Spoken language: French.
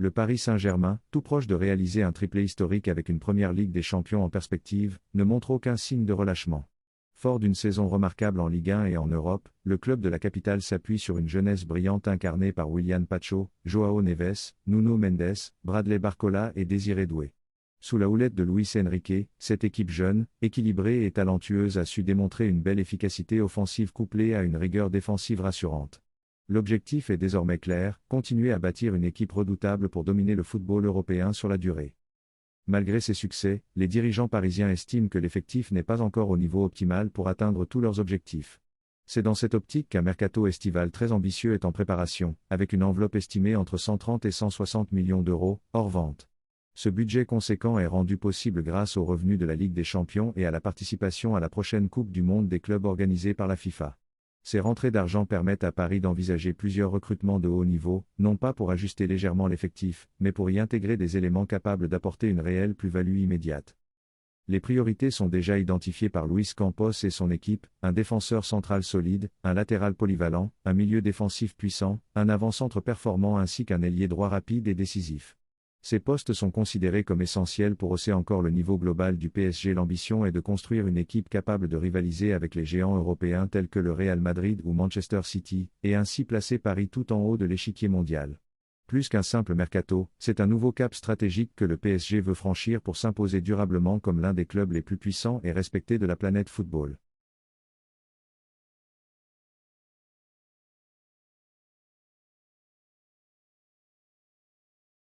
Le Paris Saint-Germain, tout proche de réaliser un triplé historique avec une première Ligue des Champions en perspective, ne montre aucun signe de relâchement. Fort d'une saison remarquable en Ligue 1 et en Europe, le club de la capitale s'appuie sur une jeunesse brillante incarnée par Willian Pacho, Joao Neves, Nuno Mendes, Bradley Barcola et Désiré Doué. Sous la houlette de Luis Enrique, cette équipe jeune, équilibrée et talentueuse a su démontrer une belle efficacité offensive couplée à une rigueur défensive rassurante. L'objectif est désormais clair, continuer à bâtir une équipe redoutable pour dominer le football européen sur la durée. Malgré ces succès, les dirigeants parisiens estiment que l'effectif n'est pas encore au niveau optimal pour atteindre tous leurs objectifs. C'est dans cette optique qu'un mercato estival très ambitieux est en préparation, avec une enveloppe estimée entre 130 et 160 millions d'euros, hors vente. Ce budget conséquent est rendu possible grâce aux revenus de la Ligue des Champions et à la participation à la prochaine Coupe du Monde des clubs organisée par la FIFA. Ces rentrées d'argent permettent à Paris d'envisager plusieurs recrutements de haut niveau, non pas pour ajuster légèrement l'effectif, mais pour y intégrer des éléments capables d'apporter une réelle plus-value immédiate. Les priorités sont déjà identifiées par Luis Campos et son équipe, un défenseur central solide, un latéral polyvalent, un milieu défensif puissant, un avant-centre performant ainsi qu'un ailier droit rapide et décisif. Ces postes sont considérés comme essentiels pour hausser encore le niveau global du PSG. L'ambition est de construire une équipe capable de rivaliser avec les géants européens tels que le Real Madrid ou Manchester City, et ainsi placer Paris tout en haut de l'échiquier mondial. Plus qu'un simple mercato, c'est un nouveau cap stratégique que le PSG veut franchir pour s'imposer durablement comme l'un des clubs les plus puissants et respectés de la planète football.